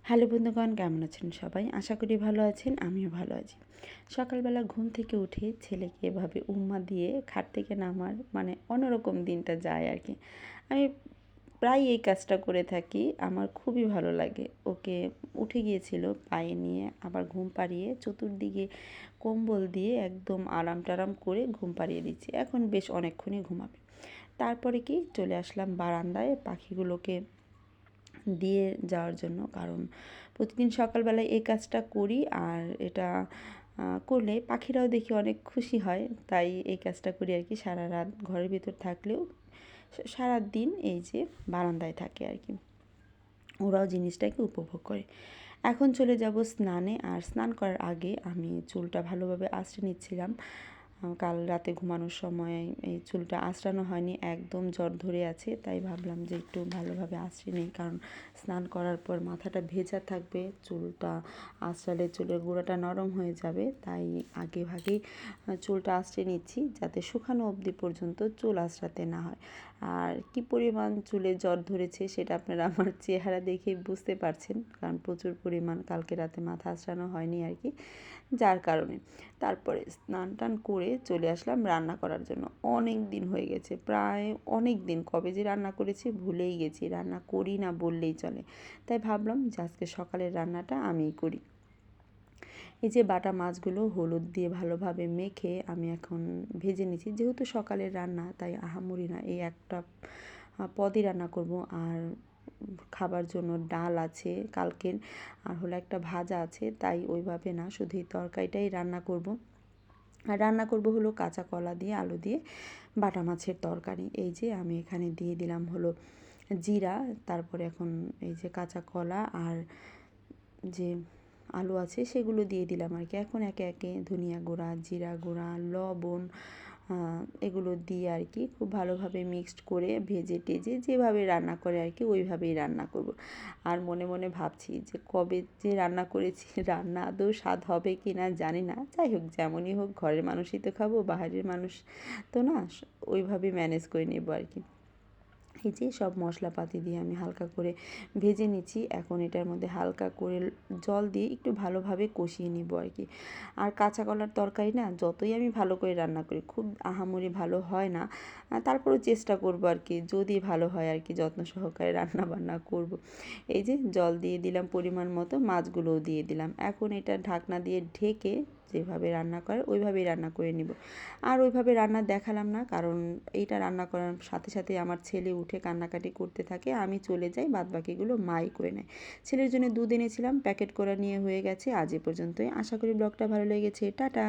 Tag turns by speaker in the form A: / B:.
A: Hello বন্ধুগণ, কেমন আছেন সবাই? আশা করি ভালো আছেন, আমিও ভালো আছি। সকালবেলা ঘুম থেকে উঠে ছেলেকে এভাবে উম্মা দিয়ে খাট থেকে নামার অন্যরকম দিনটা যায় আর কি। আমি প্রায় এই কাজটা করে থাকি, আমার খুবই ভালো লাগে। ওকে উঠে গিয়েছিল পায়ে নিয়ে, আবার ঘুম পাড়িয়ে চতুর্দিকে কম্বল দিয়ে একদম আরাম টারাম করে ঘুম পাড়িয়ে দিচ্ছি। এখন বেশ অনেকক্ষণই ঘুমাবে। তারপরে কি চলে আসলাম বারান্দায় পাখিগুলোকে দিয়ে যাওয়ার জন্য, কারণ প্রতিদিন সকালবেলায় এই কাজটা করি আর এটা করলে পাখিরাও দেখি অনেক খুশি হয়, তাই এই কাজটা করি আর কি। সারা রাত ঘরের ভিতর থাকলেও সারা দিন এই যে বারান্দায় থাকে আর কি, ওরাও জিনিসটাকে উপভোগ করে। এখন চলে যাব স্নানে, আর স্নান করার আগে আমি চুলটা ভালোভাবে আঁচড়ে নিচ্ছিলাম। কাল রাতে ঘুমানোর সময় এই চুলটা আঁচড়ানো হয়নি, একদম জ্বর ধরে আছে, তাই ভাবলাম যে একটু ভালোভাবে আঁচড়ে নিই, কারণ স্নান করার পর মাথাটা ভেজা থাকবে, চুলটা আঁচড়ালে চুলের গোড়াটা নরম হয়ে যাবে, তাই আগে ভাগেই চুলটা আঁচড়ে নিচ্ছি যাতে শুকানো অবধি পর্যন্ত চুল আঁচড়াতে না হয়। আর কি পরিমাণ চুলে জ্বর ধরেছে সেটা আপনারা আমার চেহারা দেখেই বুঝতে পারছেন, কারণ প্রচুর পরিমাণ কালকে রাতে মাথা আঁচড়ানো হয়নি আর কি, যার কারণে। তারপরে স্নান টান করে চলে আসলাম রান্না করার জন্য। অনেক দিন হয়ে গেছে, প্রায় অনেক দিন, কবে যে রান্না করেছি ভুলেই গেছি, রান্না করি না বললেই চলে। তাই ভাবলাম যে আজকে সকালের রান্নাটা আমিই করি। এই যে বাটা মাছগুলো হলুদ দিয়ে ভালোভাবে মেখে আমি এখন ভেজে নিচ্ছি। যেহেতু সকালের রান্না তাই আহামরি না, এই একটা পদই রান্না করব। আর খাবার জন্য ডাল আছে কালকের, আর হলো একটা ভাজা আছে, তাই ওইভাবে না, শুধু এই তরকারিটাই রান্না করব। আর রান্না করব হলো কাঁচা কলা দিয়ে আলু দিয়ে বাটা মাছের তরকারি। এই যে আমি এখানে দিয়ে দিলাম হলো জিরা, তারপরে এখন এই যে কাঁচা কলা আর যে আলু আছে সেগুলো দিয়ে দিলাম আর কি। এখন একে একে ধনিয়া গুঁড়া, জিরা গুঁড়া, লবণ এগুলো দিয়ে আর কি খুব ভালোভাবে মিক্সড করে ভেজে টেজে যেভাবে রান্না করে আর কি ওইভাবেই রান্না করব। আর মনে মনে ভাবছি যে কবে যে রান্না করেছি, রান্না আদৌ স্বাদ হবে কি না জানি না। যাই হোক, যেমনই হোক ঘরের মানুষই তো খাবো, বাইরের মানুষ তো না, ওইভাবেই ম্যানেজ করে নেবো আর কি। এই যে সব মশলাপাতি দিয়ে আমি হালকা করে ভেজে নিচ্ছি। এখন এটার মধ্যে হালকা করে জল দিয়ে একটু ভালোভাবে কষিয়ে নিব আর কি। আর কাঁচা কলার তরকারি না, যতই আমি ভালো করে রান্না করি খুব আহামরি ভালো হয় না, তারপরেও চেষ্টা করব আর কি, যদি ভালো হয় আর কি যত্ন সহকারে রান্না বান্না করব। এই যে জল দিয়ে দিলাম পরিমাণ মতো, মাছগুলোও দিয়ে দিলাম। এখন এটা ঢাকনা দিয়ে ঢেকে যেভাবে রান্না করে ওইভাবেই রান্না করে নিব। আর ওইভাবে রান্না দেখালাম না, কারণ এইটা রান্না করার সাথে সাথে আমার ছেলে উঠে কান্নাকাটি করতে থাকে, আমি চলে যাই, বাদবাকিগুলো মাই করে নেয়। ছেলের জন্য দুধ এনেছিলাম, প্যাকেট করা নিয়ে হয়ে গেছে। আজ এ পর্যন্তই, আশা করি ব্লগটা ভালো লেগেছে। টাটা।